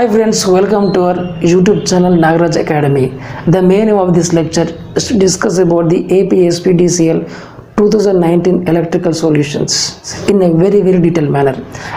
Hi friends, welcome to our YouTube channel Nagaraj Academy. The main aim of this lecture is to discuss about the APSPDCL 2019 electrical solutions in a very detailed manner.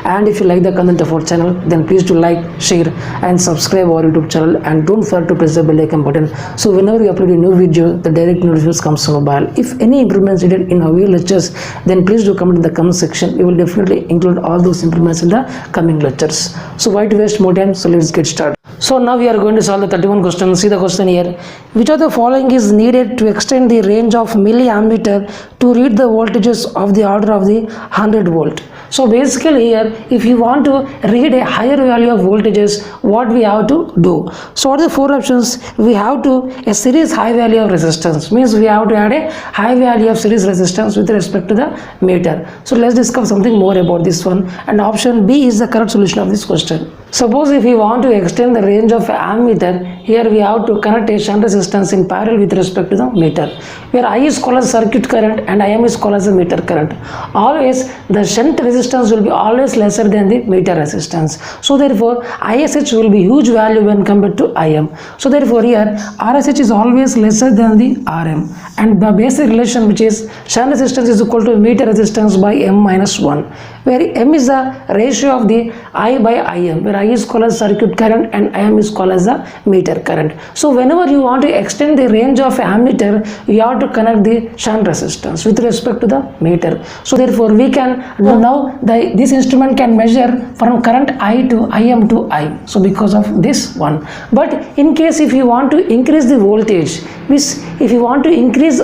And if you like the content of our channel, then please do like, share and subscribe our YouTube channel, and don't forget to press the bell icon button so whenever we upload a new video, the direct notifications comes to mobile. If any improvements needed in our video lectures, then please do comment in the comment section. We will definitely include all those improvements in the coming lectures. So why to waste more time? So let's get started. So now we are going to solve the 31 question. See the question here. Which of the following is needed to extend the range of milliammeter to read the voltages of the order of the 100 volt? So basically here, if you want to read a higher value of voltages, what we have to do? So what are the four options? We have to a series high value of resistance, means we have to add a high value of series resistance with respect to the meter. So let's discuss something more about this one, and option B is the correct solution of this question. Suppose if we want to extend the range of ammeter, here we have to connect a shunt resistance in parallel with respect to the meter, where I is called as circuit current and Im is called as the meter current. Always the shunt resistance will be always lesser than the meter resistance. So therefore ISH will be huge value when compared to Im. So therefore here RSH is always lesser than the Rm, and the basic relation, which is shunt resistance is equal to meter resistance by M minus 1, where M is the ratio of the I by Im, where I is called as circuit current and Im is called as the meter current. So whenever you want to extend the range of ammeter, you have to connect the shunt resistance with respect to the meter. So therefore we can now this instrument can measure from current I to Im to I. So because of this one. But in case if you want to increase the voltage, means if you want to increase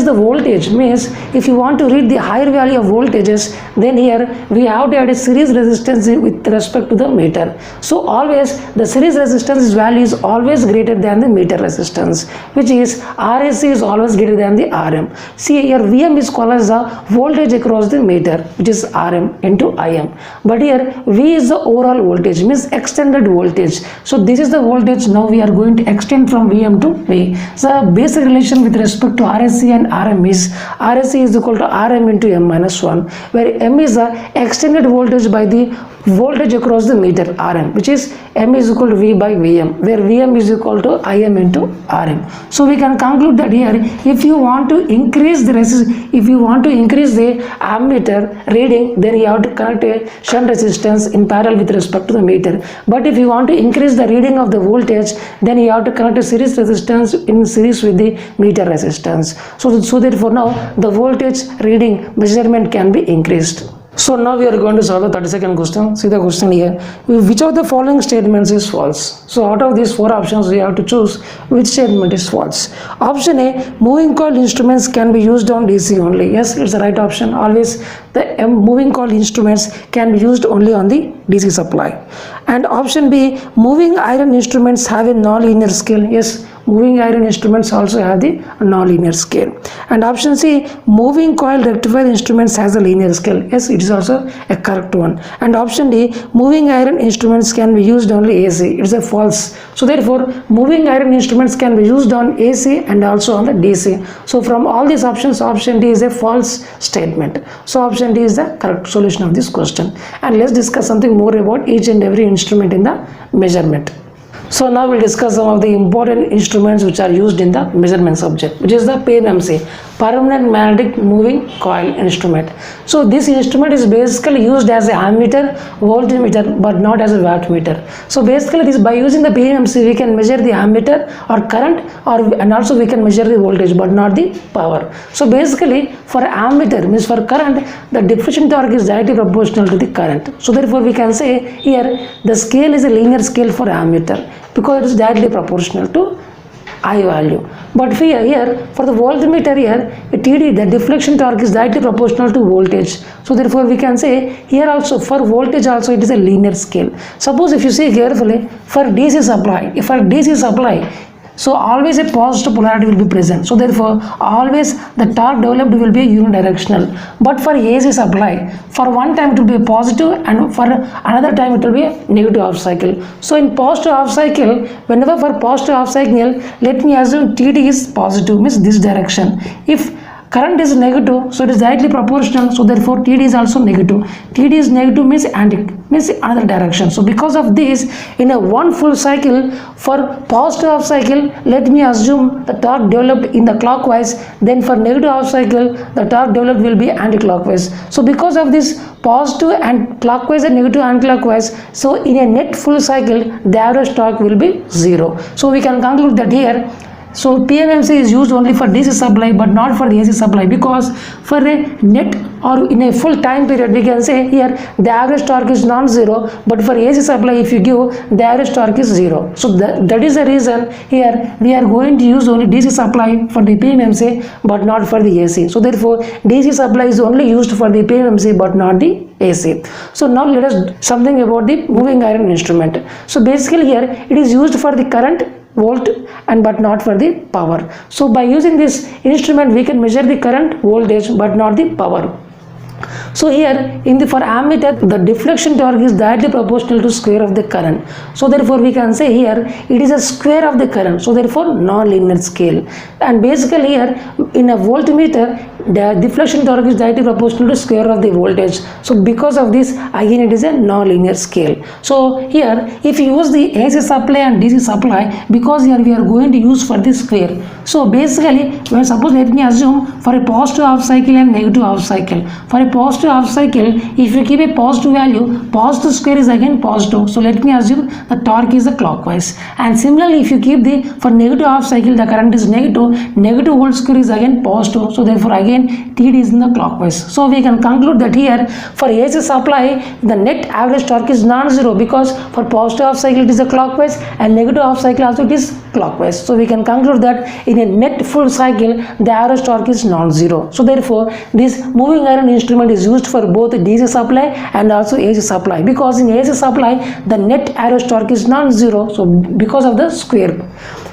the voltage, means if you want to read the higher value of voltages, then here we have to add a series resistance with respect to the meter. So always the series resistance value is always greater than the meter resistance, which is RSC is always greater than the Rm. See here Vm is called as the voltage across the meter, which is Rm into Im. But here V is the overall voltage, means extended voltage. So this is the voltage. Now we are going to extend from Vm to V. So basic relation with respect to RSC and Rm is RSC is equal to Rm into M minus 1, where M is the extended voltage by the voltage across the meter Rm, which is M is equal to V by Vm, where Vm is equal to Im into Rm. So we can conclude that here, if you want to increase the ammeter reading, then you have to connect a shunt resistance in parallel with respect to the meter. But if you want to increase the reading of the voltage, then you have to connect a series resistance in series with the meter resistance. So therefore now the voltage reading measurement can be increased. So now we are going to solve the 32nd question. See the question here. Which of the following statements is false? So out of these four options, we have to choose which statement is false. Option A, moving coil instruments can be used on DC only. Yes, it's the right option. Always the moving coil instruments can be used only on the DC supply. And option B, moving iron instruments have a non-linear scale. Yes, moving iron instruments also have the non-linear scale. And option C, moving coil rectifier instruments has a linear scale. Yes, it is also a correct one. And option D, moving iron instruments can be used only AC. It is a false. So therefore moving iron instruments can be used on AC and also on the DC. So from all these options, option D is a false statement. So option D is the correct solution of this question. And let's discuss something more about each and every instrument in the measurement. So now we'll discuss some of the important instruments which are used in the measurement subject, which is the PMMC, permanent magnetic moving coil instrument. So this instrument is basically used as a ammeter, voltmeter, but not as a wattmeter. So basically this, by using the PMMC, we can measure the ammeter or current, and also we can measure the voltage but not the power. So basically for ammeter, means for current, the deflection torque is directly proportional to the current. So therefore we can say here the scale is a linear scale for ammeter, because it is directly proportional to I value. But here for the voltmeter, here TD, the deflection torque is directly proportional to voltage. So therefore we can say here also for voltage also it is a linear scale. Suppose if you see carefully, for DC supply, so always a positive polarity will be present. So therefore always the torque developed will be unidirectional. But for AC supply, for one time it will be positive and for another time it will be a negative half cycle. So in positive half cycle, whenever for positive half cycle, let me assume TD is positive, means this direction. If current is negative, so it is directly proportional, so therefore TD is also negative. TD is negative means means another direction. So because of this, in a one full cycle, for positive half cycle, let me assume the torque developed in the clockwise, then for negative half cycle the torque developed will be anti-clockwise. So because of this positive and clockwise and negative anti-clockwise, so in a net full cycle the average torque will be 0. So we can conclude that here, so PMMC is used only for DC supply but not for the AC supply, because for a net or in a full time period we can say here the average torque is non-zero, but for AC supply if you give, the average torque is 0. So that is the reason here we are going to use only DC supply for the PMMC but not for the AC. So therefore DC supply is only used for the PMMC but not the AC. So now let us do something about the moving iron instrument. So basically here it is used for the current, volt, and but not for the power. So by using this instrument we can measure the current, voltage, but not the power. So here in the for ammeter the deflection torque is directly proportional to square of the current. So therefore we can say here it is a square of the current. So therefore non-linear scale. And basically here in a voltmeter the deflection torque is directly proportional to square of the voltage. So because of this again it is a non-linear scale. So here if you use the AC supply and DC supply, because here we are going to use for the square. So basically when suppose let me assume for a positive half cycle and negative half cycle. For a positive half cycle, if you keep a positive value, positive square is again positive. So let me assume the torque is the clockwise. And similarly if you keep the for negative half cycle the current is negative, negative whole square is again positive. So therefore again TD is in the clockwise. So we can conclude that here for AC supply the net average torque is non-zero, because for positive half cycle it is a clockwise and negative half cycle also it is clockwise. So we can conclude that in a net full cycle the average torque is non-zero. So therefore this moving iron instrument is used for both DC supply and also AC supply, because in AC supply the net average torque is non-zero, so because of the square.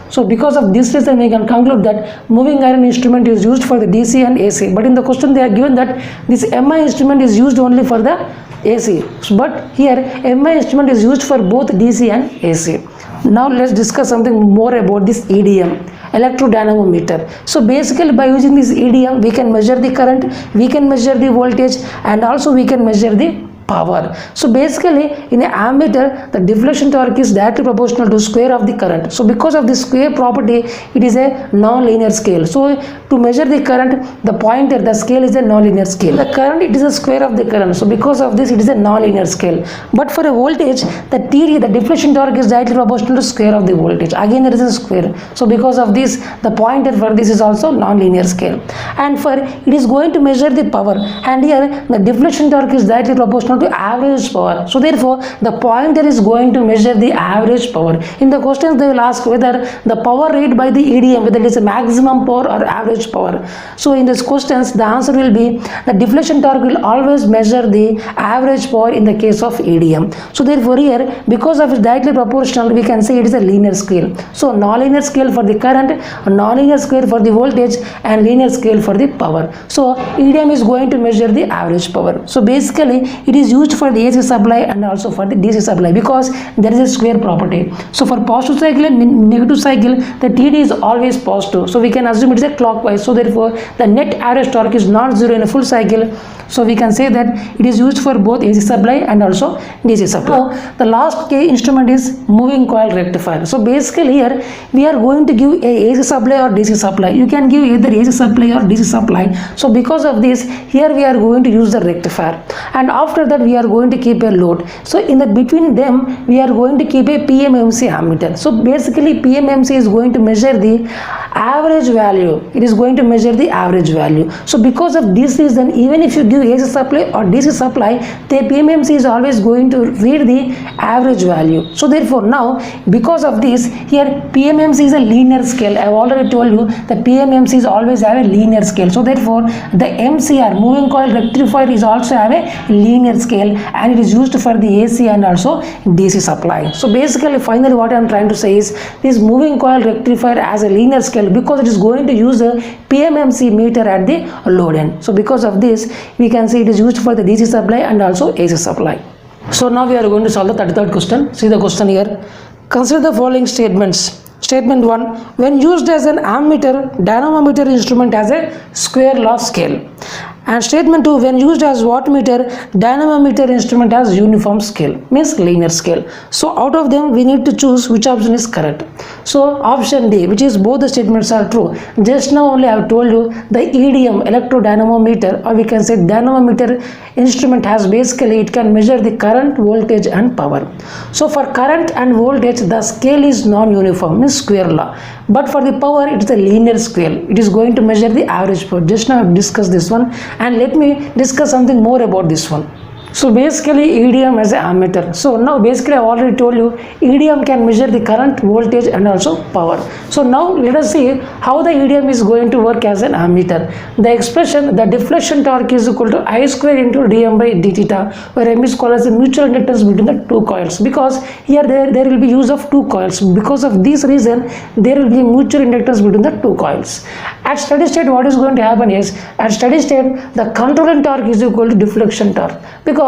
So because of this reason we can conclude that moving iron instrument is used for the DC and AC. But in the question they are given that this MI instrument is used only for the AC, but here MI instrument is used for both DC and AC. Now let's discuss something more about this EDM, electrodynamometer. So basically by using this EDM we can measure the current, we can measure the voltage, and also we can measure the power. So basically in an ammeter the deflection torque is directly proportional to square of the current. So because of this square property it is a non-linear scale. So to measure the current, the pointer, the scale is a non-linear scale. The current, it is a square of the current. So because of this it is a non-linear scale. But for a voltage, the TD, the deflection torque is directly proportional to square of the voltage. Again there is a square. So because of this the pointer for this is also non-linear scale. And for it is going to measure the power, and here the deflection torque is directly proportional to average power. So therefore the pointer is going to measure the average power. In the questions they will ask whether the power rate by the EDM, whether it is a maximum power or average power. So in these questions the answer will be the deflection torque will always measure the average power in the case of EDM. So therefore here because of its directly proportional we can say it is a linear scale. So non-linear scale for the current, non-linear scale for the voltage, and linear scale for the power. So EDM is going to measure the average power. So basically it is used for the AC supply and also for the DC supply because there is a square property. So for positive cycle and negative cycle the TD is always positive. So we can assume it is a clockwise. So therefore the net average torque is not zero in a full cycle. So we can say that it is used for both AC supply and also DC supply. Now the last key instrument is moving coil rectifier. So basically here we are going to give a AC supply or DC supply. You can give either AC supply or DC supply. So because of this here we are going to use the rectifier, and after that we are going to keep a load. So in the between them we are going to keep a PMMC ammeter. So basically PMMC is going to measure the average value. It is going to measure the average value. So because of this reason even if you give AC supply or DC supply, the PMMC is always going to read the average value. So therefore now because of this here PMMC is a linear scale. I have already told you the PMMC is always have a linear scale. So therefore the MCR, moving coil rectifier, is also have a linear scale, and it is used for the AC and also DC supply. So basically finally what I am trying to say is this moving coil rectifier as a linear scale because it is going to use a PMMC meter at the load end. So because of this we can say it is used for the DC supply and also AC supply. So now we are going to solve the 33rd question. See the question here. Consider the following statements. Statement 1. When used as an ammeter, dynamometer instrument has a square law scale. And statement 2, when used as wattmeter, dynamometer instrument has uniform scale, means linear scale. So out of them we need to choose which option is correct. So option D, which is both the statements are true. Just now only I have told you the EDM, electrodynamometer, or we can say dynamometer instrument has basically it can measure the current, voltage and power. So for current and voltage the scale is non-uniform, means square law. But for the power it is a linear scale. It is going to measure the average power. Just now I have discussed this one, and let me discuss something more about this one. So basically EDM as an ammeter. So now basically I already told you EDM can measure the current, voltage and also power. So now let us see how the EDM is going to work as an ammeter. The expression, the deflection torque is equal to I square into dm by d theta, where M is called as the mutual inductance between the two coils, because here there will be use of two coils. Because of this reason there will be mutual inductance between the two coils. At steady state what is going to happen is, at steady state the controlling torque is equal to deflection torque, because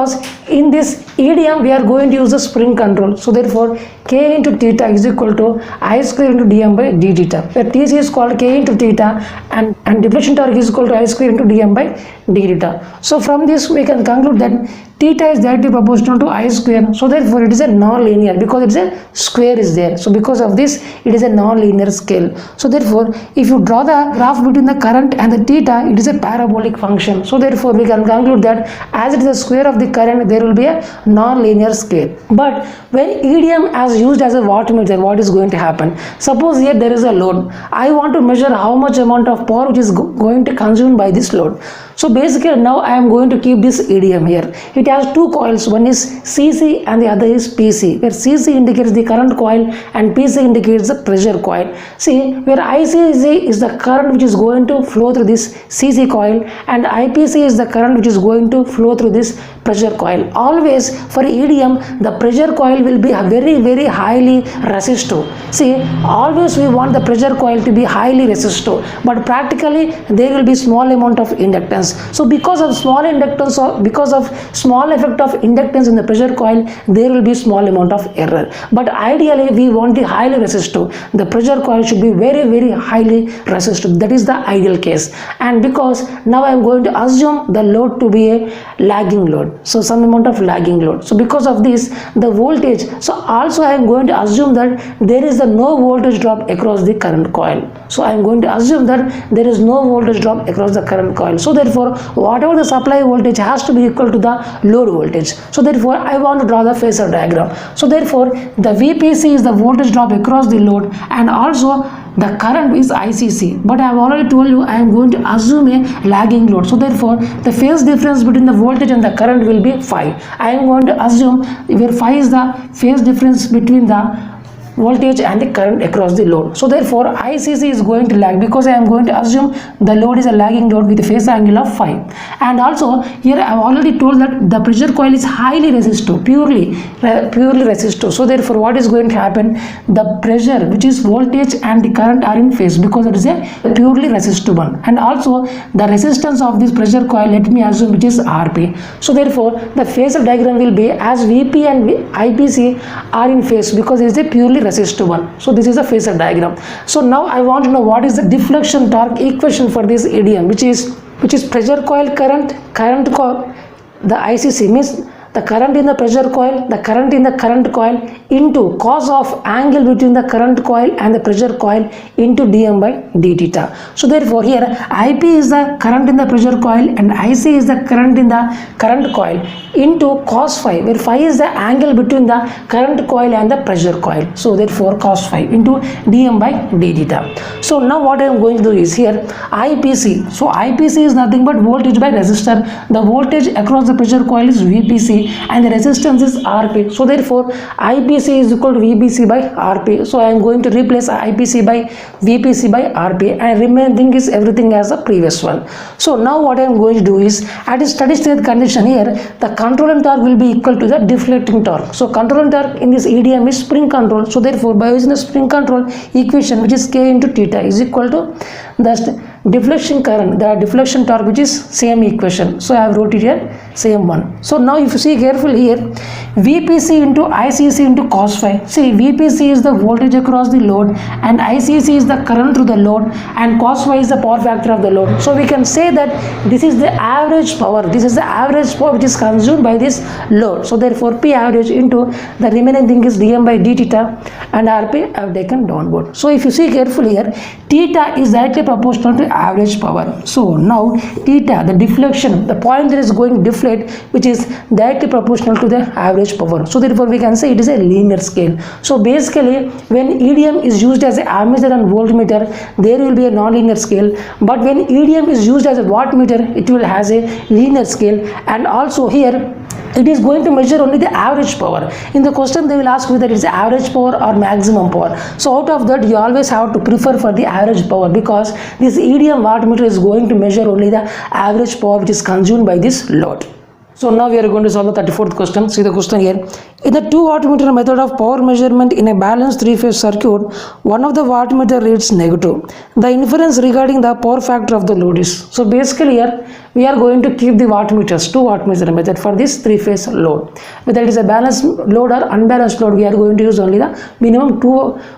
in this EDM we are going to use the spring control. So therefore K into theta is equal to I square into dm by d theta, where TC is called K into theta and deflection torque is equal to I square into dm by d theta. So from this we can conclude that theta is directly proportional to I square. So therefore it is a non-linear, because it is a square is there. So because of this it is a non-linear scale. So therefore if you draw the graph between the current and the theta, it is a parabolic function. So therefore we can conclude that as it is a square of the current, there will be a non-linear scale. But when EDM as used as a wattmeter, what is going to happen? Suppose here there is a load. I want to measure how much amount of power which is going to consume by this load. So basically now I am going to keep this EDM here. It has two coils, one is CC and the other is PC, where CC indicates the current coil and PC indicates the pressure coil. See, where ICC is the current which is going to flow through this CC coil, and IPC is the current which is going to flow through this pressure coil. Always for EDM the pressure coil will be very highly resistive. See, always we want the pressure coil to be highly resistive, but practically there will be small amount of inductance. So because of small inductance, or because of small effect of inductance in the pressure coil, there will be small amount of error. But ideally we want the highly resistive. The pressure coil should be very highly resistive. That is the ideal case. And because now I am going to assume the load to be a lagging load, so some amount of lagging load. So because of this the voltage, so also I am going to assume that there is a no voltage drop across the current coil. So I am going to assume that there is no voltage drop across the current coil. So therefore whatever the supply voltage has to be equal to the load voltage. So therefore I want to draw the phasor diagram. So therefore the VPC is the voltage drop across the load, and also the current is ICC, but I have already told you I am going to assume a lagging load. So therefore the phase difference between the voltage and the current will be phi. I am going to assume where phi is the phase difference between the voltage and the current across the load. So therefore ICC is going to lag, because I am going to assume the load is a lagging load with a phase angle of phi. And also here I have already told that the pressure coil is highly resistive, purely resistive. So therefore what is going to happen? The pressure, which is voltage and the current, are in phase, because it is a purely resistive one. And also the resistance of this pressure coil, let me assume, which is Rp. So therefore the phasor diagram will be as Vp and IPC are in phase, because it is a purely resistive one. So this is a phasor diagram. So now I want to know what is the deflection torque equation for this EDM, which is pressure coil current coil, the ICC means the current in the pressure coil, the current in the current coil, into cos of angle between the current coil and the pressure coil into dm by d theta. So therefore here IP is the current in the pressure coil and IC is the current in the current coil into cos phi, where phi is the angle between the current coil and the pressure coil. So therefore cos phi into dm by d theta. So now what I am going to do is here IPC. So IPC is nothing but voltage by resistor. The voltage across the pressure coil is VPC and the resistance is Rp. So therefore IPC is equal to VPC by Rp. So I am going to replace IPC by VPC by Rp, and remaining thing is everything as the previous one. So now what I am going to do is, at a steady state condition here, the controlling torque will be equal to the deflecting torque. So controlling torque in this EDM is spring control. So therefore by using the spring control equation, which is K into theta, is equal to the deflection current, the deflection torque, which is same equation. So I have wrote it here, same one. So now if you see carefully here, VPC into ICC into cos phi. See, VPC is the voltage across the load and ICC is the current through the load and cos phi is the power factor of the load. So we can say that this is the average power. This is the average power which is consumed by this load. So therefore P average into the remaining thing is dm by d theta and Rp I have taken downward. So if you see carefully here, theta is directly proportional to average power. So now theta, the deflection, the point that is going deflate, which is directly proportional to the average power. So therefore we can say it is a linear scale. So basically when EDM is used as a ammeter and voltmeter, there will be a non-linear scale, but when EDM is used as a wattmeter, it will has a linear scale. And also here it is going to measure only the average power. In the question they will ask whether it is average power or maximum power. So out of that you always have to prefer for the average power, because this EDM wattmeter is going to measure only the average power which is consumed by this load. So now we are going to solve the 34th question. See the question here. In the 2 wattmeter method of power measurement in a balanced 3-phase circuit, one of the wattmeter reads negative. The inference regarding the power factor of the load is. So basically here we are going to keep the wattmeters, 2 wattmeter method for this 3-phase load. Whether it is a balanced load or unbalanced load, we are going to use only the minimum 2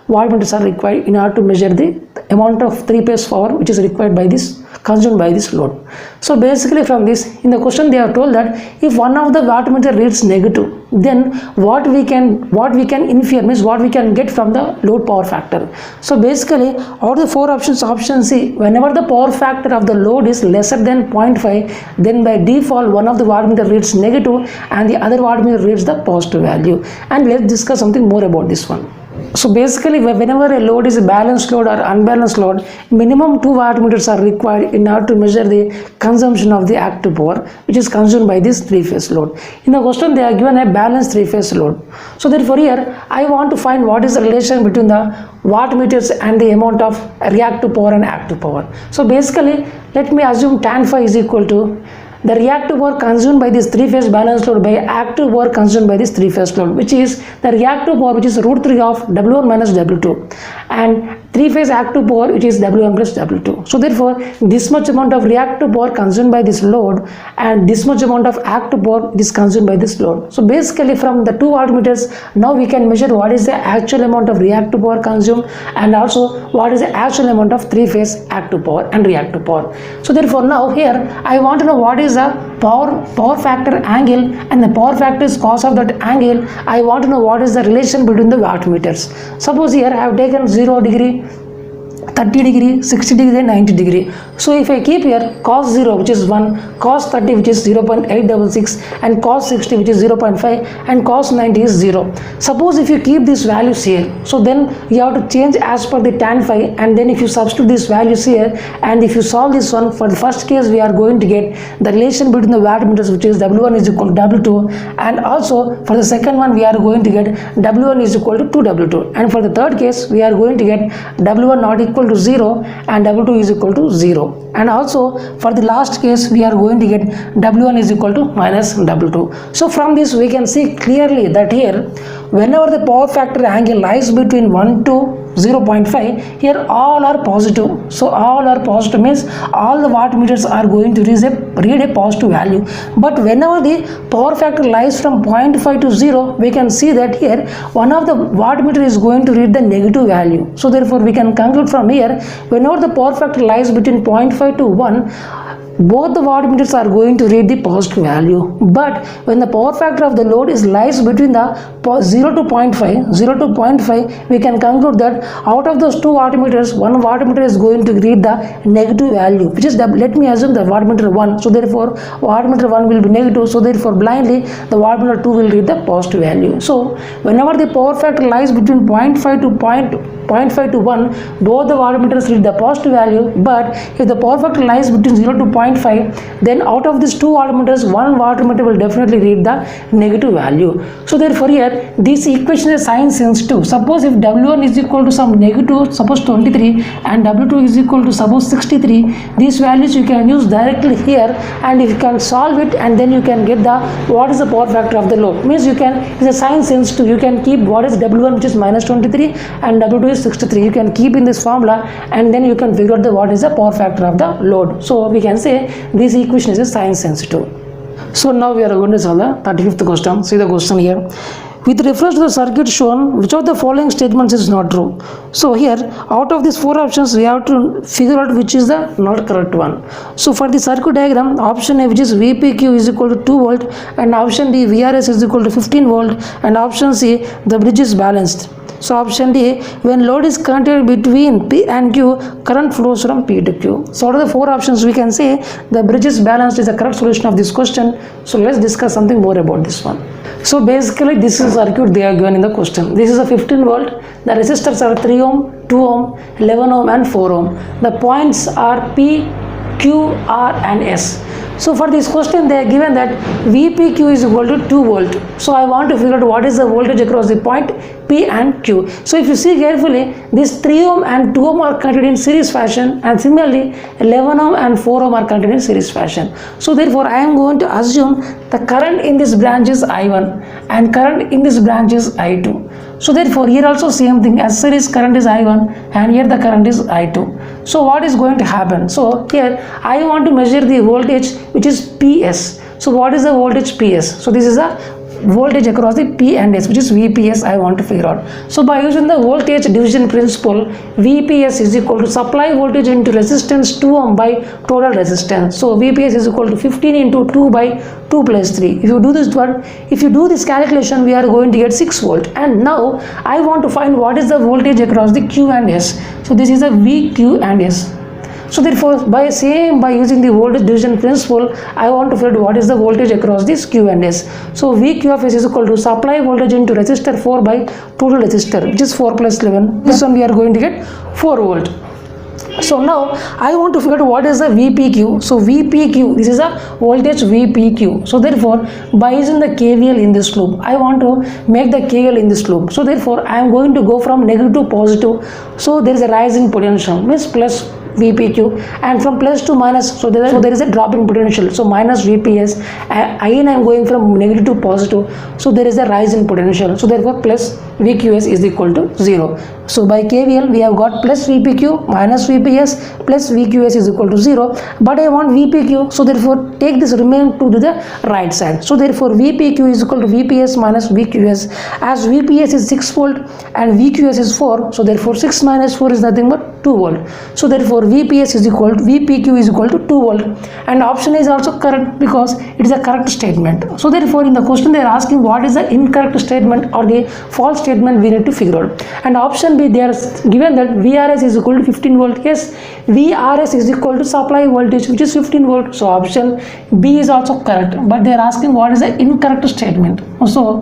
wattmeters are required in order to measure the amount of 3-phase power which is required by this, consumed by this load. So basically from this, in the question they have told that if one of the wattmeter reads negative, then what we can infer means what we can get from the load power factor. So basically out of the 4 options, option C, whenever the power factor of the load is lesser than 0.5, then by default one of the wattmeter reads negative and the other wattmeter reads the positive value. And let's discuss something more about this one. So basically whenever a load is a balanced load or unbalanced load, minimum 2 wattmeters are required in order to measure the consumption of the active power which is consumed by this 3-phase load. In the question they are given a balanced 3-phase load. So therefore here I want to find what is the relation between the wattmeters and the amount of reactive power and active power. So basically let me assume tan phi is equal to the reactive power consumed by this 3-phase balanced load by active power consumed by this 3-phase load, which is the reactive power which is root 3 of W1 minus W2 and 3-phase active power which is W1 plus W2. So therefore this much amount of reactive power consumed by this load and this much amount of active power is consumed by this load. So basically from the 2 wattmeters now we can measure what is the actual amount of reactive power consumed and also what is the actual amount of 3-phase active power and reactive power. So therefore now here I want to know what is the power factor angle, and the power factor is cos of that angle. I want to know what is the relation between the wattmeters. Suppose here I have taken 0 degree, 30 degree, 60 degree and 90 degree. So if I keep here cos 0 which is 1, cos 30 which is 0.866 and cos 60 which is 0.5 and cos 90 is 0. Suppose if you keep these values here, so then you have to change as per the tan phi, and then if you substitute these values here and if you solve this one, for the first case we are going to get the relation between the wattmeters which is W1 is equal to W2, and also for the second one we are going to get W1 is equal to 2W2, and for the third case we are going to get W1 not equal to 0 and W2 is equal to 0, and also for the last case we are going to get W1 is equal to minus W2. So from this we can see clearly that here whenever the power factor angle lies between 1 to 0.5, here all are positive. So all are positive means all the wattmeters are going to read a positive value. But whenever the power factor lies from 0.5 to 0, we can see that here one of the wattmeter is going to read the negative value. So therefore we can conclude from here, whenever the power factor lies between 0.5 to 1, both the wattmeters are going to read the positive value. But when the power factor of the load is lies between the 0 to 0.5, we can conclude that out of those 2 wattmeters, one wattmeter is going to read the negative value, which is let me assume the wattmeter 1. So therefore wattmeter 1 will be negative. So therefore blindly the wattmeter 2 will read the positive value. So whenever the power factor lies between 0.5 to 1, both the wattmeters read the positive value. But if the power factor lies between 0 to 0.5, then out of these 2 wattmeters, one wattmeter will definitely read the negative value. So therefore here this equation is sign sensitive. Suppose if W1 is equal to some negative, suppose 23, and W2 is equal to suppose 63, these values you can use directly here, and if you can solve it and then you can get the what is the power factor of the load. Means you can, it's a sign sensitive, you can keep what is W1 which is minus 23 and W2 is 63, you can keep in this formula and then you can figure out the what is the power factor of the load. So we can say this equation is a sign sensitive. So now we are going to solve the 35th question. See the question here. With reference to the circuit shown, which of the following statements is not true? So here, out of these four options, we have to figure out which is the not correct one. So for the circuit diagram, option A, which is VPQ is equal to 2 volt, and option D, VRS is equal to 15 volt, and option C, the bridge is balanced. So option D, when load is connected between P and Q, current flows from P to Q. So out of the four options, we can say the bridge is balanced is the correct solution of this question. So let's discuss something more about this one. So basically this is the circuit they are given in the question. This is a 15 volt. The resistors are 3 ohm, 2 ohm, 11 ohm and 4 ohm. The points are P, Q, R and S. So for this question they are given that VPQ is equal to 2 volt. So I want to figure out what is the voltage across the point P and Q. So if you see carefully, this 3 ohm and 2 ohm are connected in series fashion, and similarly 11 ohm and 4 ohm are connected in series fashion. So therefore I am going to assume the current in this branch is I1 and current in this branch is I2. So therefore here also same thing, as series current is I1 and here the current is I2. So what is going to happen? So here I want to measure the voltage which is PS. So what is the voltage PS? So this is a voltage across the P and S, which is VPS I want to figure out. So by using the voltage division principle, VPS is equal to supply voltage into resistance 2 ohm by total resistance. So VPS is equal to 15 into 2 by 2 plus 3. If you do this one, if you do this calculation, we are going to get 6 volt. And now I want to find what is the voltage across the Q and S. So this is a VQ and S. So therefore by using the voltage division principle, I want to figure out what is the voltage across this Q and S. So VQ of S is equal to supply voltage into resistor 4 by total resistor, which is 4 plus 11. This one we are going to get 4 volt. So now I want to figure out what is the VPQ. So VPQ, this is a voltage VPQ. So therefore by using the KVL in this loop, I want to make the KVL in this loop. So therefore I am going to go from negative to positive. So there is a rise in potential, means plus VPQ, and from plus to minus, so there is a drop in potential, so minus VPS. Again I am going from negative to positive, so there is a rise in potential, so therefore plus VQS is equal to 0. So by KVL we have got plus VPQ minus VPS plus VQS is equal to 0, but I want VPQ, so therefore take this remaining to the right side. So therefore VPQ is equal to VPS minus VQS, as VPS is 6 volt and VQS is 4, so therefore 6 minus 4 is nothing but 2 volt. So therefore VPS is equal to VPQ is equal to 2 volt, and option is also correct because it is a correct statement. So therefore in the question they are asking what is the incorrect statement or the false statement we need to figure out. And option B, they are given that VRS is equal to 15 volt. Yes, VRS is equal to supply voltage which is 15 volt. So option B is also correct, but they are asking what is the incorrect statement. So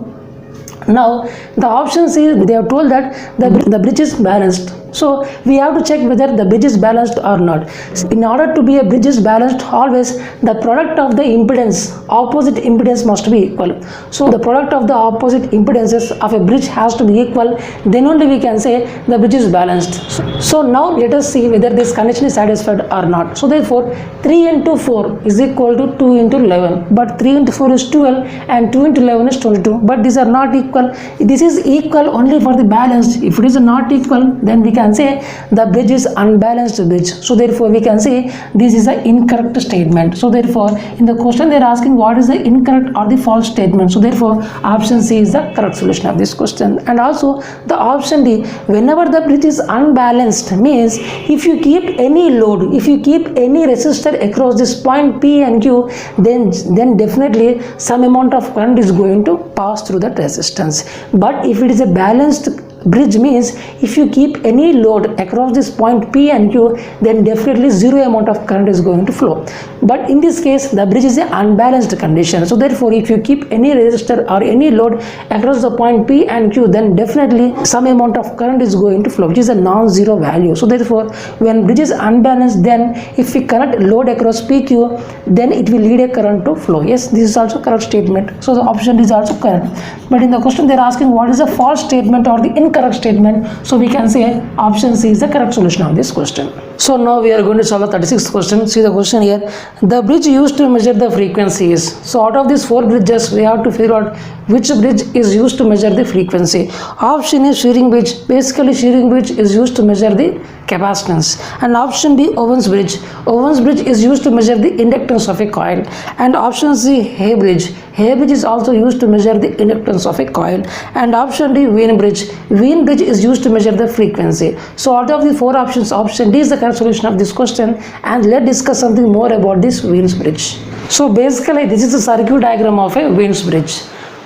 now the option C, they have told that the bridge is balanced. So we have to check whether the bridge is balanced or not. In order to be a bridge is balanced, always the product of the impedance, opposite impedance must be equal. So the product of the opposite impedances of a bridge has to be equal, then only we can say the bridge is balanced. So now let us see whether this condition is satisfied or not. So therefore 3 into 4 is equal to 2 into 11, but 3 into 4 is 12 and 2 into 11 is 22, but these are not equal. This is equal only for the balanced. If it is not equal, then we can say the bridge is unbalanced bridge. So therefore we can say this is an incorrect statement. So therefore in the question they are asking what is the incorrect or the false statement. So therefore option C is the correct solution of this question. And also the option D, whenever the bridge is unbalanced, means if you keep any load, if you keep any resistor across this point P and Q, then definitely some amount of current is going to pass through that resistance. But if it is a balanced bridge, means if you keep any load across this point P and Q, then definitely zero amount of current is going to flow. But in this case the bridge is an unbalanced condition. So therefore if you keep any resistor or any load across the point P and Q, then definitely some amount of current is going to flow, which is a non-zero value. So therefore when bridge is unbalanced, then if we connect load across PQ, then it will lead a current to flow. Yes, this is also correct statement. So the option is also correct. But in the question they are asking what is a false statement or the incorrect statement. So we can say option C is the correct solution of this question. So now we are going to solve the 36th question. See the question here. The bridge used to measure the frequency is. So out of these 4 bridges, we have to figure out which bridge is used to measure the frequency. Option is shearing bridge. Basically, shearing bridge is used to measure the capacitance. And option B, Owens bridge. Owens bridge is used to measure the inductance of a coil. And option C, Hay bridge. Hay bridge is also used to measure the inductance of a coil. And option D, Wien bridge. Wien bridge is used to measure the frequency. So out of the 4 options, option D is the correct solution of this question. And let's discuss something more about this Wien's bridge. So basically, this is the circuit diagram of a Wien's bridge.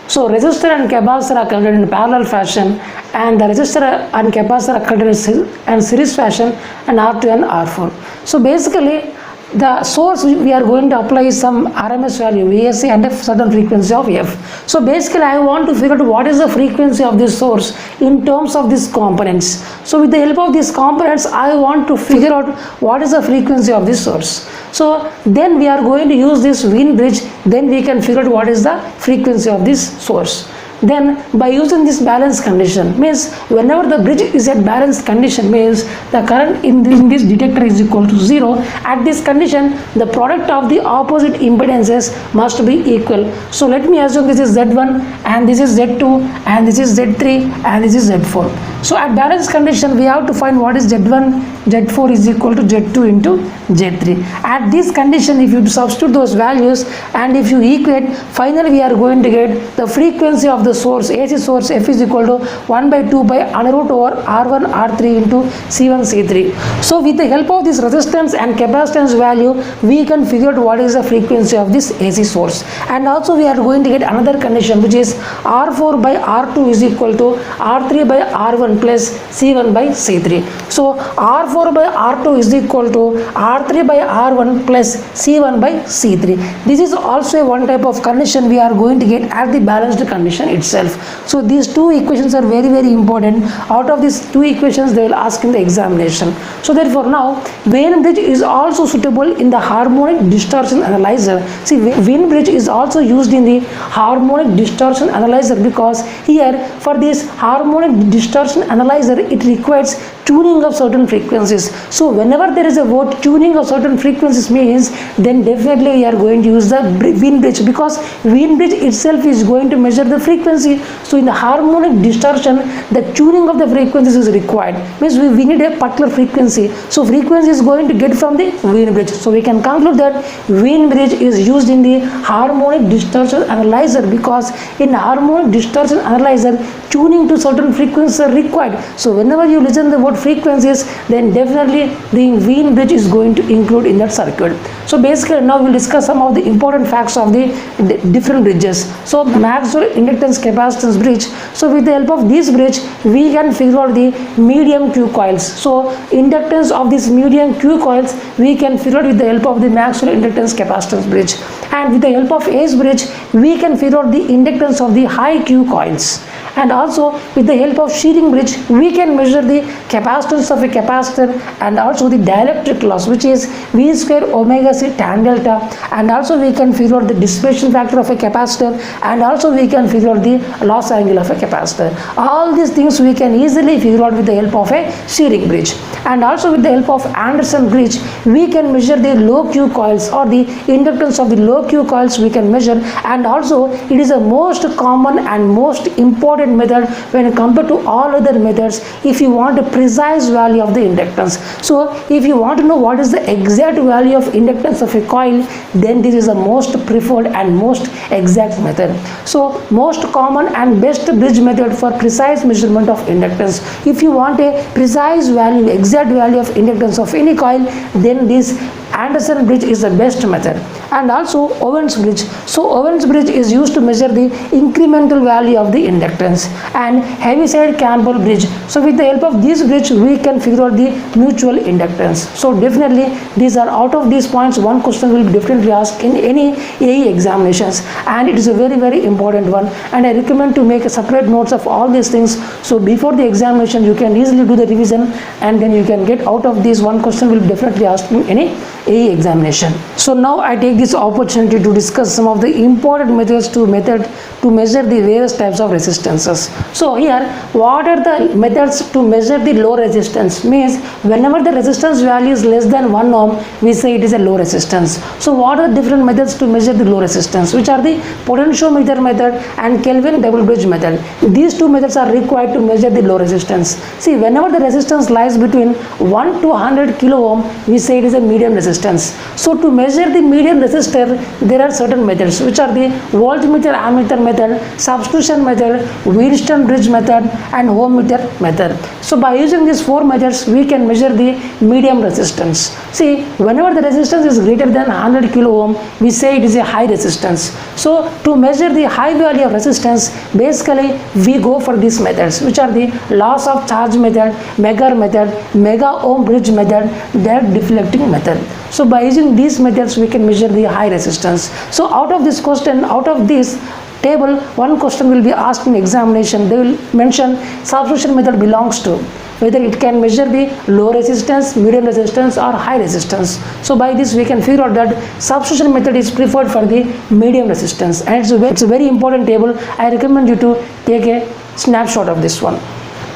So resistor and capacitor are connected in parallel fashion, and the resistor and capacitor are connected in series fashion, and R2 and R4. So basically, the source we are going to apply some RMS value VSC and a certain frequency of F. So basically, I want to figure out what is the frequency of this source in terms of these components. So with the help of these components, I want to figure out what is the frequency of this source. So then we are going to use this Wien bridge, then we can figure out what is the frequency of this source. Then by using this balance condition, means whenever the bridge is at balance condition, means the current in this detector is equal to 0. At this condition, the product of the opposite impedances must be equal. So let me assume this is Z1 and this is Z2 and this is Z3 and this is Z4. So at balance condition, we have to find what is Z1, Z4 is equal to Z2 into Z3. At this condition, if you substitute those values and if you equate, finally we are going to get the frequency of the source, AC source, F is equal to 1 by 2 by under root over R1, R3 into C1, C3. So with the help of this resistance and capacitance value, we can figure out what is the frequency of this AC source. And also we are going to get another condition, which is R4 by R2 is equal to R3 by R1 plus C1 by C3. So R4 by R2 is equal to R3 by R1 plus C1 by C3. This is also one type of condition we are going to get at the balanced condition itself. So these 2 equations are very, very important. Out of these 2 equations, they will ask in the examination. So therefore now, Wien bridge is also suitable in the harmonic distortion analyzer. See, Wien bridge is also used in the harmonic distortion analyzer, because here for this harmonic distortion analyzer, it requires tuning of certain frequencies. So whenever there is a word tuning of certain frequencies means, then definitely we are going to use the Wien bridge, because Wien bridge itself is going to measure the frequency. So in the harmonic distortion, the tuning of the frequencies is required. Means we need a particular frequency. So frequency is going to get from the Wien bridge. So we can conclude that Wien bridge is used in the harmonic distortion analyzer, because in harmonic distortion analyzer, tuning to certain frequencies are required. So whenever you listen the word frequencies, then definitely the Wien bridge is going to include in that circuit. So basically now we'll discuss some of the important facts of the different bridges. So Maxwell inductance capacitance bridge. So with the help of this bridge, we can figure out the medium Q coils. So inductance of these medium Q coils, we can figure out with the help of the Maxwell inductance capacitance bridge. And with the help of ACE bridge, we can figure out the inductance of the high Q coils. And also with the help of shearing bridge, we can measure the capacitance of a capacitor and also the dielectric loss, which is V square omega C tan delta. And also we can figure out the dissipation factor of a capacitor, and also we can figure out the loss angle of a capacitor. All these things we can easily figure out with the help of a shearing bridge. And also with the help of Anderson bridge, we can measure the low Q coils, or the inductance of the low Q coils we can measure. And also it is the most common and most important method when compared to all other methods if you want a precise value of the inductance. So if you want to know what is the exact value of inductance of a coil, then this is the most preferred and most exact method. So most common and best bridge method for precise measurement of inductance. If you want a precise value, exact value of inductance of any coil, then this Anderson bridge is the best method. And also Owens bridge. So Owens bridge is used to measure the incremental value of the inductance. And Heaviside Campbell bridge. So with the help of this bridge, we can figure out the mutual inductance. So definitely these are, out of these points, one question will be definitely asked in any AE examinations, and it is a very, very important one. And I recommend to make a separate notes of all these things. So before the examination, you can easily do the revision, and then you can get out of this one question will be definitely asked in any AE examination. So now I take this opportunity to discuss some of the important methods to measure the various types of resistances. So here, what are the methods to measure the low resistance? Means whenever the resistance value is less than 1 ohm, we say it is a low resistance. So what are the different methods to measure the low resistance, which are the potentiometer method and Kelvin double bridge method. These two methods are required to measure the low resistance. See, whenever the resistance lies between 1 to 100 kilo ohm, we say it is a medium resistance. So to measure the medium resistor, there are certain methods, which are the voltmeter ammeter method, substitution method, Wheatstone bridge method and ohm meter method. So by using these four methods, we can measure the medium resistance. See, whenever the resistance is greater than 100 kilo ohm, we say it is a high resistance. So to measure the high value of resistance, basically we go for these methods, which are the loss of charge method, Megger method, mega ohm bridge method, direct deflecting method. So by using these methods, we can measure the high resistance. So out of this question, out of this table, one question will be asked in examination. They will mention substitution method belongs to whether it can measure the low resistance, medium resistance or high resistance. So by this we can figure out that substitution method is preferred for the medium resistance, and it's a very important table. I recommend you to take a snapshot of this one.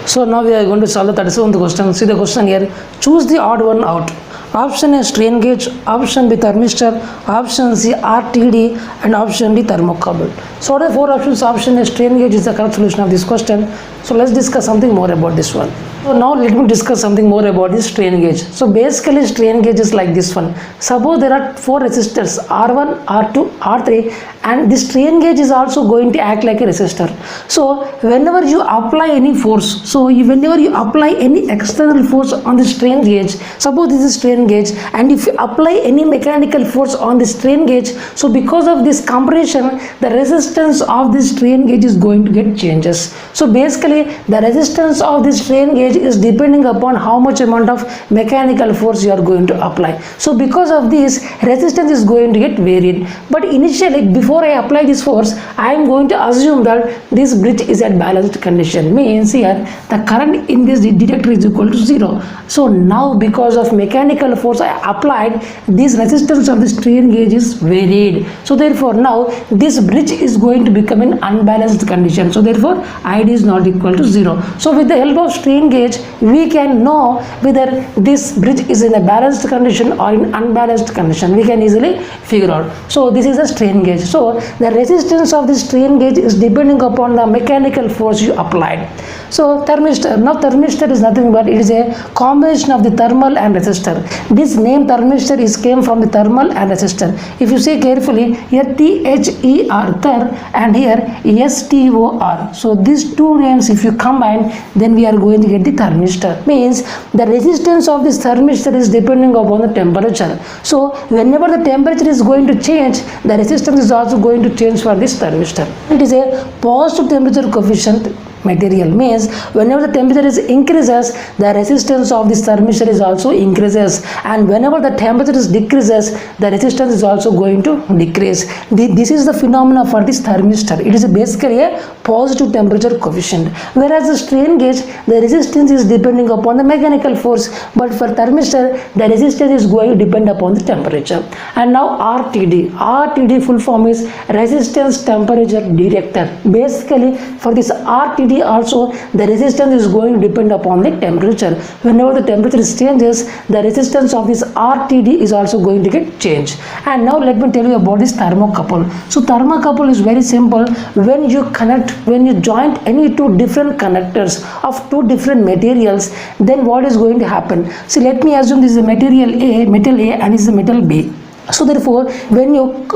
So now we are going to solve the 37th question. See the question here. Choose the odd one out. Option A strain gauge, option B thermistor, option C RTD and option D thermocouple. So out of the four options, option A strain gauge is the correct solution of this question. So let's discuss something more about this one. So now let me discuss something more about this strain gauge. So basically strain gauge is like this one. Suppose there are four resistors R1, R2, R3, and this strain gauge is also going to act like a resistor. So whenever you apply any force, whenever you apply any external force on the strain gauge, suppose this is strain gauge, and if you apply any mechanical force on the strain gauge, so because of this compression, the resistance of this strain gauge is going to get changes. So basically the resistance of this strain gauge is depending upon how much amount of mechanical force you are going to apply. So because of this, resistance is going to get varied. But initially, before I apply this force, I am going to assume that this bridge is at balanced condition. Means here the current in this detector is equal to 0. So now because of mechanical force I applied, this resistance of the strain gauge is varied. So therefore now this bridge is going to become an unbalanced condition. So therefore ID is not equal to 0. So with the help of strain gauge, we can know whether this bridge is in a balanced condition or in unbalanced condition. We can easily figure out. So this is a strain gauge. So the resistance of the strain gauge is depending upon the mechanical force you applied. So thermistor. Now thermistor is nothing but it is a combination of the thermal and resistor. This name thermistor came from the thermal and resistor. If you see carefully, here THER ther and here STOR. So these two names if you combine, then we are going to get the thermistor. Means the resistance of this thermistor is depending upon the temperature. So whenever the temperature is going to change, the resistance is also going to change for this thermistor. It is a positive temperature coefficient material. Means whenever the temperature is increases, the resistance of this thermistor is also increases, and whenever the temperature is decreases, the resistance is also going to decrease. This is the phenomena for this thermistor. It is basically a positive temperature coefficient. Whereas the strain gauge, the resistance is depending upon the mechanical force, but for thermistor, the resistance is going to depend upon the temperature. And now RTD full form is resistance temperature detector. Basically for this RTD also, the resistance is going to depend upon the temperature. Whenever the temperature changes, the resistance of this RTD is also going to get changed. And now let me tell you about this thermocouple. So thermocouple is very simple. When you join any two different conductors of two different materials, then what is going to happen? So let me assume this is a metal A and this is a metal B. So therefore when you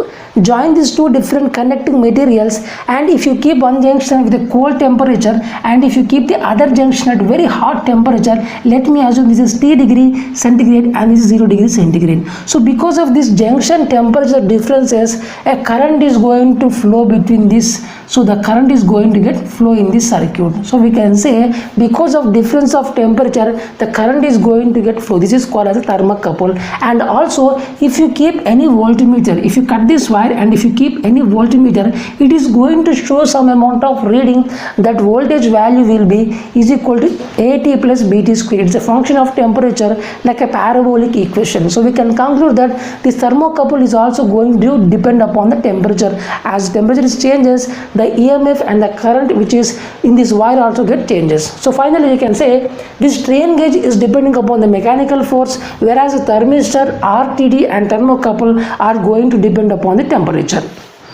join these two different connecting materials, and if you keep one junction with a cold temperature and if you keep the other junction at very hot temperature, let me assume this is T degree centigrade and this is 0 degree centigrade. So because of this junction temperature differences, a current is going to flow between this. So the current is going to get flow in this circuit. So we can say because of difference of temperature, the current is going to get flow. This is called as a thermocouple. And also if you keep any voltmeter, if you cut this wire and if you keep any voltmeter, it is going to show some amount of reading. That voltage value will be is equal to AT plus BT square. It's a function of temperature, like a parabolic equation. So we can conclude that this thermocouple is also going to depend upon the temperature. As temperature changes, the EMF and the current which is in this wire also get changes. So finally you can say this strain gauge is depending upon the mechanical force, whereas the thermistor, RTD and thermocouple are going to depend upon the temperature.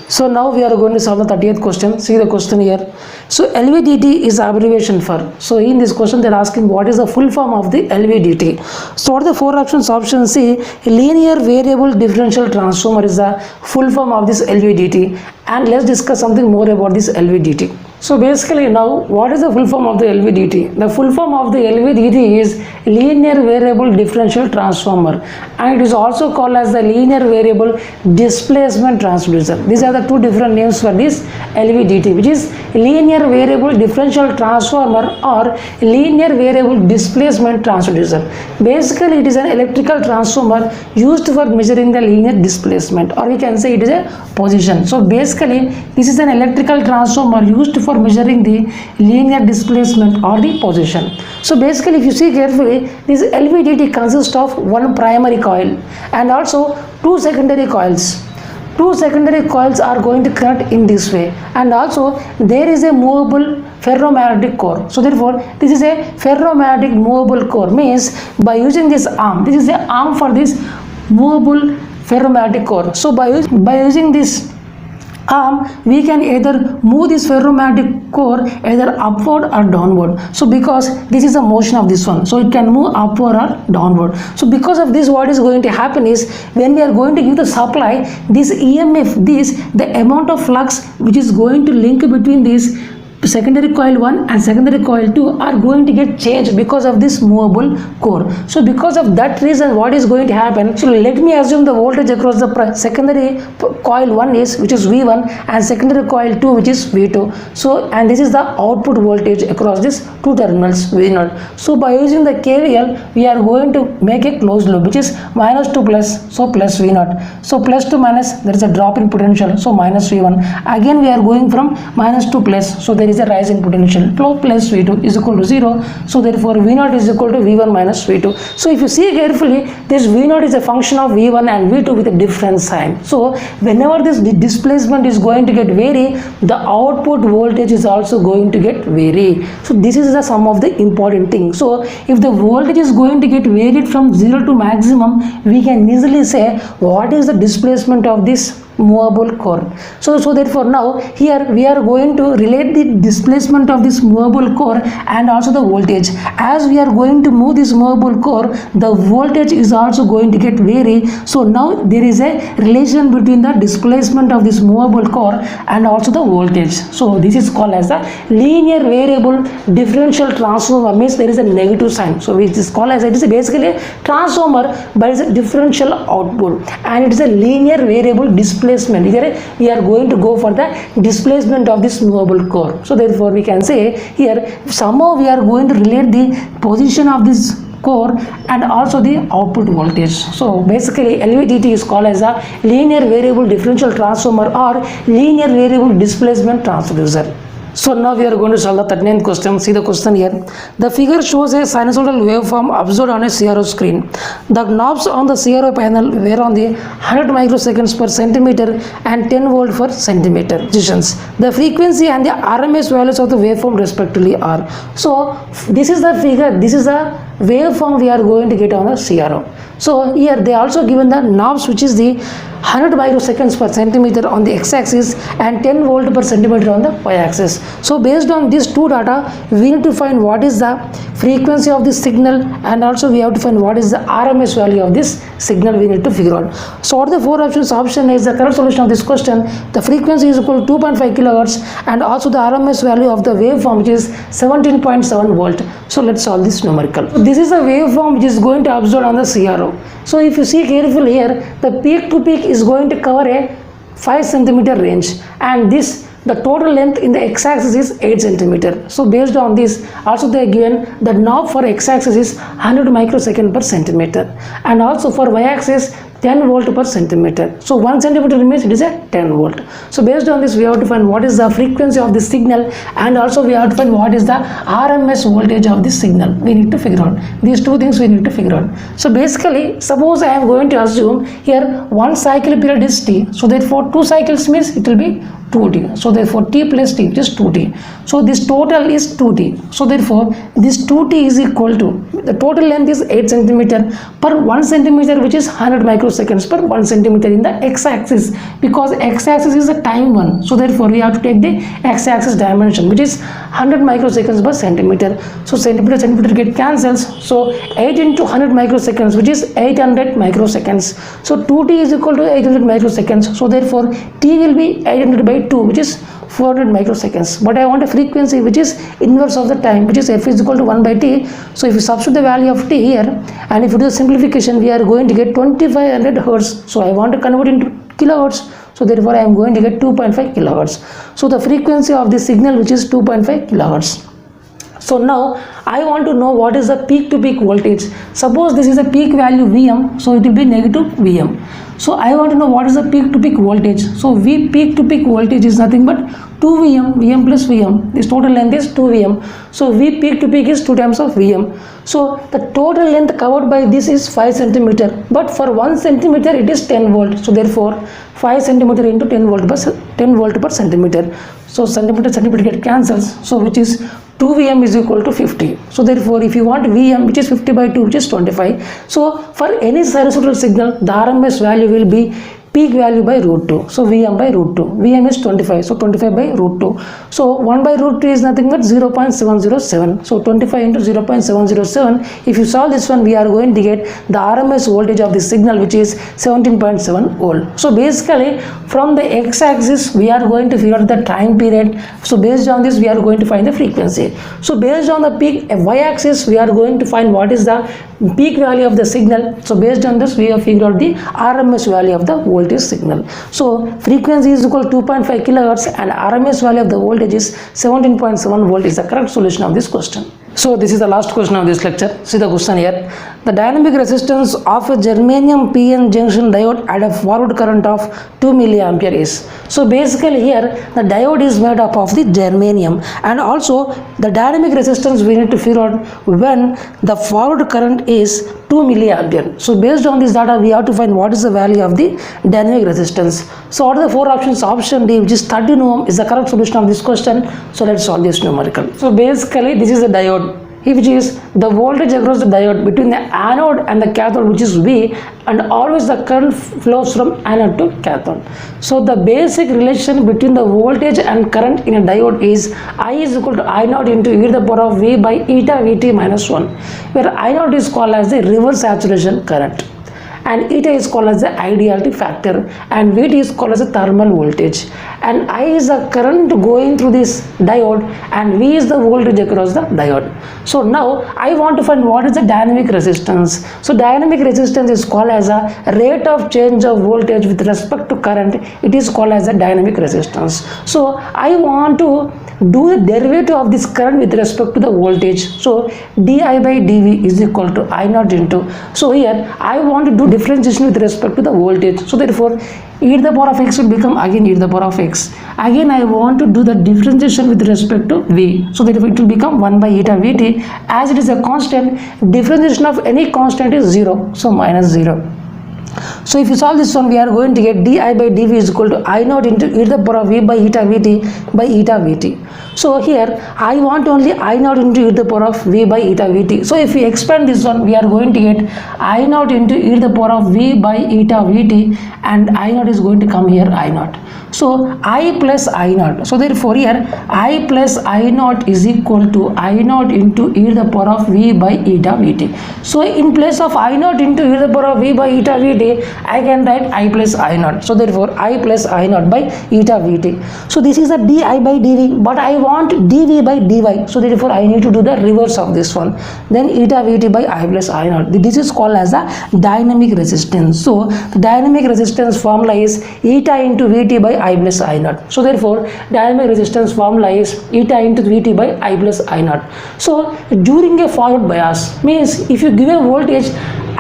So now we are going to solve the 30th question. See the question here. So LVDT is abbreviation for. So in this question they are asking what is the full form of the LVDT. So what are the four options? Option C, linear variable differential transformer is the full form of this LVDT. And let's discuss something more about this LVDT. So basically now what is the full form of the LVDT? The full form of the LVDT is linear variable differential transformer, and it is also called as the linear variable displacement transducer. These are the two different names for this LVDT, which is linear variable differential transformer or linear variable displacement transducer. Basically it is an electrical transformer used for measuring the linear displacement, or we can say it is a position. So basically this is an electrical transformer used for measuring the linear displacement or the position. So basically if you see carefully, this LVDT consists of one primary coil and also two secondary coils. Two secondary coils are going to connect in this way, and also there is a movable ferromagnetic core. So therefore this is a ferromagnetic movable core, means by using this arm, this is the arm for this movable ferromagnetic core. So by using this arm we can either move this ferromagnetic core either upward or downward. So because this is the motion of this one, so it can move upward or downward. So because of this, what is going to happen is when we are going to give the supply, this EMF, the amount of flux which is going to link between these secondary coil 1 and secondary coil 2 are going to get changed because of this movable core. So because of that reason, what is going to happen? So let me assume the voltage across the secondary coil 1 is, which is V1, and secondary coil 2 which is V2. So and this is the output voltage across these two terminals V0. So by using the KVL we are going to make a closed loop which is minus to plus, so plus V0. So plus to minus, there is a drop in potential, so minus V1. Again we are going from minus to plus, so there is a rise in potential. Flow plus V2 is equal to 0. So therefore V0 is equal to V1 minus V2. So if you see carefully, this V0 is a function of V1 and V2 with a different sign. So whenever this displacement is going to get vary, the output voltage is also going to get vary. So this is the sum of the important thing. So if the voltage is going to get varied from 0 to maximum, we can easily say what is the displacement of this movable core. So therefore now here we are going to relate the displacement of this movable core and also the voltage. As we are going to move this movable core, the voltage is also going to get vary. So now there is a relation between the displacement of this movable core and also the voltage. So this is called as the linear variable differential transformer, means there is a negative sign. So which is called as, it is basically a transformer but it's a differential output, and it is a linear variable displacement. Here we are going to go for the displacement of this movable core. So therefore we can say here somehow we are going to relate the position of this core and also the output voltage. So basically LVDT is called as a linear variable differential transformer or linear variable displacement transducer. So now we are going to solve the 39th question. See the question here. The figure shows a sinusoidal waveform observed on a CRO screen. The knobs on the CRO panel were on the 100 microseconds per centimeter and 10 volt per centimeter positions. The frequency and the RMS values of the waveform respectively are. So this is the figure, this is the waveform we are going to get on the CRO. So here they also given the knobs which is the 100 microseconds per centimeter on the x-axis and 10 volt per centimeter on the y-axis. So based on these two data, we need to find what is the frequency of this signal, and also we have to find what is the RMS value of this signal we need to figure out. So what are the four options? Option A is the correct solution of this question. The frequency is equal to 2.5 kilohertz and also the RMS value of the waveform which is 17.7 volt. So let's solve this numerical. This is the waveform which is going to observe on the CRO. So if you see carefully here, the peak to peak is going to cover a 5 centimeter range, and this the total length in the x-axis is 8 centimeter. So based on this, also they are given the knob for x-axis is 100 microsecond per centimeter, and also for y-axis 10 volt per centimeter. So 1 centimeter means it is a 10 volt. So based on this we have to find what is the frequency of the signal, and also we have to find what is the RMS voltage of the signal. We need to figure out these two things. We need to figure out. So basically, suppose I am going to assume here one cycle period is t, so therefore 2 cycles means it will be 2t. So therefore t plus t, which is 2t. So this total is 2t. So therefore this 2t is equal to, the total length is 8 centimeter per 1 centimeter, which is 100 microseconds per 1 centimeter in the x-axis, because x-axis is the time one. So therefore we have to take the x-axis dimension, which is 100 microseconds per centimeter. So centimeter get cancels. So 8 into 100 microseconds, which is 800 microseconds. So 2t is equal to 800 microseconds. So therefore t will be 800 by 2, which is 400 microseconds. But I want a frequency which is inverse of the time, which is f is equal to 1 by t. So if you substitute the value of t here, and if you do the simplification, we are going to get 2500 hertz. So I want to convert into kilohertz. So therefore I am going to get 2.5 kilohertz. So the frequency of the signal, which is 2.5 kilohertz. So now I want to know what is the peak to peak voltage. Suppose this is a peak value Vm, so it will be negative Vm. So I want to know what is the peak to peak voltage. So V peak to peak voltage is nothing but 2 Vm, Vm plus Vm. This total length is 2 Vm. So V peak to peak is 2 times of Vm. So the total length covered by this is 5 centimeter. But for 1 centimeter it is 10 volt. So therefore 5 centimeter into 10 volt per centimeter. So centimeter get cancels. So which is 2 Vm is equal to 50. So therefore if you want Vm, which is 50 by 2, which is 25. So for any sinusoidal signal, the RMS value will be peak value by root 2. So Vm by root 2. Vm is 25. So 25 by root 2. So 1 by root 2 is nothing but 0.707. So 25 into 0.707. If you solve this one, we are going to get the RMS voltage of the signal, which is 17.7 volt. So basically from the x-axis we are going to figure out the time period. So based on this we are going to find the frequency. So based on the peak y-axis we are going to find what is the peak value of the signal. So based on this we have figured out the RMS value of the voltage signal. So frequency is equal to 2.5 kilohertz and RMS value of the voltage is 17.7 volt is the correct solution of this question. So this is the last question of this lecture. See the question here. The dynamic resistance of a germanium PN junction diode at a forward current of 2 milliampere is. So basically here the diode is made up of the germanium, and also the dynamic resistance we need to figure out when the forward current is 2 milliampere. So based on this data we have to find what is the value of the dynamic resistance. So what are the 4 options? Option D, which is 13 ohm, is the correct solution of this question. So let's solve this numerical. So basically this is the diode, which is the voltage across the diode between the anode and the cathode, which is V, and always the current flows from anode to cathode. So the basic relation between the voltage and current in a diode is I is equal to I naught into e to the power of V by eta Vt minus 1, where I naught is called as the reverse saturation current, and eta is called as the ideality factor, and Vt is called as the thermal voltage, and I is the current going through this diode, and V is the voltage across the diode. So now I want to find what is the dynamic resistance. So dynamic resistance is called as a rate of change of voltage with respect to current. It is called as a dynamic resistance. So I want to do the derivative of this current with respect to the voltage. So di by dv is equal to I naught into, so here I want to do differentiation with respect to the voltage. So therefore e to the power of x will become again e to the power of x. Again I want to do the differentiation with respect to v. So therefore it will become 1 by eta Vt. As it is a constant, differentiation of any constant is 0. So minus 0. So if you solve this one, we are going to get di by dv is equal to I naught into e to the power of v by eta Vt by eta Vt. So here I want only I naught into e to the power of v by eta Vt. So if we expand this one, we are going to get I naught into e to the power of v by eta Vt, and I naught is going to come here I naught. So I plus I naught. So therefore here I plus I naught is equal to I naught into e to the power of v by eta Vt. So in place of I naught into e to the power of v by eta Vt, I can write I plus I naught. So therefore I plus I naught by eta Vt. So this is a di by dv, but I want dv by dy. So therefore I need to do the reverse of this one. Then eta Vt by I plus I naught. This is called as a dynamic resistance. So the dynamic resistance formula is eta into Vt by I plus I naught. So therefore dynamic resistance formula is eta into Vt by I plus I naught. So during a forward bias, means if you give a voltage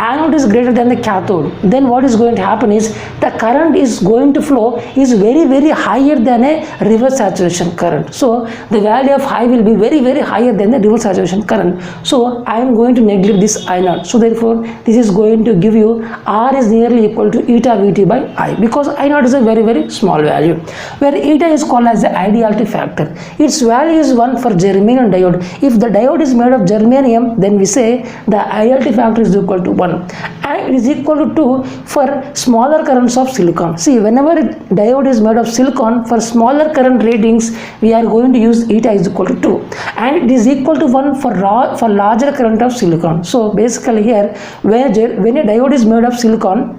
anode is greater than the cathode, then what is going to happen is the current is going to flow is very higher than a reverse saturation current. So the value of I will be very higher than the reverse saturation current. So I am going to neglect this I naught. So therefore this is going to give you R is nearly equal to eta Vt by I, because I naught is a very small value, where eta is called as the ideality factor. Its value is 1 for germanium diode. If the diode is made of germanium, then we say the ideality factor is equal to 1, and it is equal to 2 for smaller currents of silicon. See, whenever diode is made of silicon, for smaller current ratings we are going to use eta is equal to 2, and it is equal to 1 for larger current of silicon. So basically here, when a diode is made of silicon,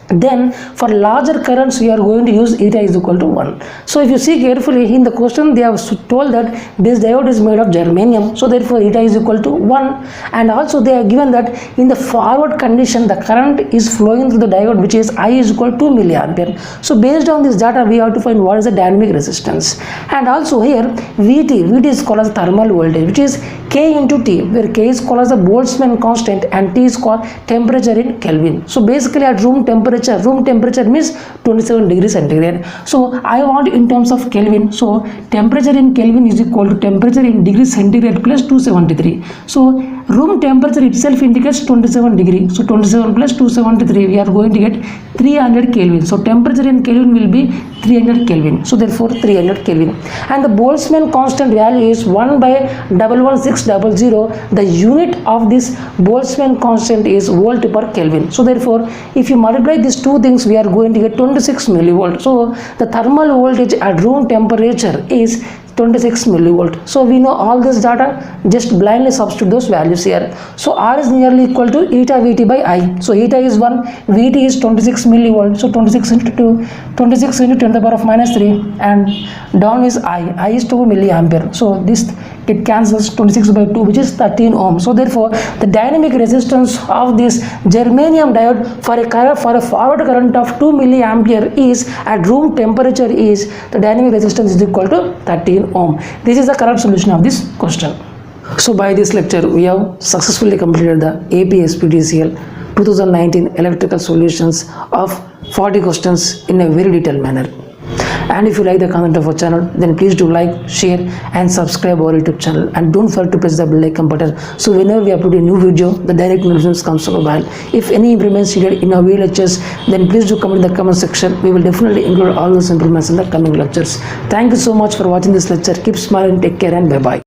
then for larger currents we are going to use eta is equal to 1. So if you see carefully in the question, they have told that this diode is made of germanium, so therefore eta is equal to 1, and also they are given that in the forward condition the current is flowing through the diode which is I is equal to 2 milliampere. So based on this data we have to find what is the dynamic resistance, and also here Vt is called as thermal voltage, which is K into T, where K is called as the Boltzmann constant and T is called temperature in Kelvin. So basically at room temperature means 27 degrees centigrade. So I want in terms of Kelvin, so temperature in Kelvin is equal to temperature in degrees centigrade plus 273. So room temperature itself indicates 27 degree, so 27 plus 273 we are going to get 300 Kelvin. So temperature in Kelvin will be 300 Kelvin, so therefore 300 Kelvin, and the Boltzmann constant value is 1 by 11600. The unit of this Boltzmann constant is volt per Kelvin. So therefore if you multiply these two things we are going to get 26 millivolt. So the thermal voltage at room temperature is 26 millivolt. So we know all this data, just blindly substitute those values here. So R is nearly equal to eta Vt by I. So eta is 1, Vt is 26 millivolt, so 26 into 2, 26 into 10 to the power of minus 3, and down is I is 2 milliampere. So this it cancels 26 by 2, which is 13 ohm. So therefore the dynamic resistance of this germanium diode for a forward current of 2 milliampere is at room temperature is the dynamic resistance is equal to 13 ohm. This is the correct solution of this question. So by this lecture we have successfully completed the AP-SPDCL 2019 electrical solutions of 40 questions in a very detailed manner. And if you like the content of our channel, then please do like, share and subscribe our YouTube channel, and don't forget to press the bell icon button, so whenever we upload a new video the direct notifications comes to mobile. If any improvements needed in our video lectures, then please do comment in the comment section. We will definitely include all those improvements in the coming lectures. Thank you so much for watching this lecture. Keep smiling, take care, and bye bye.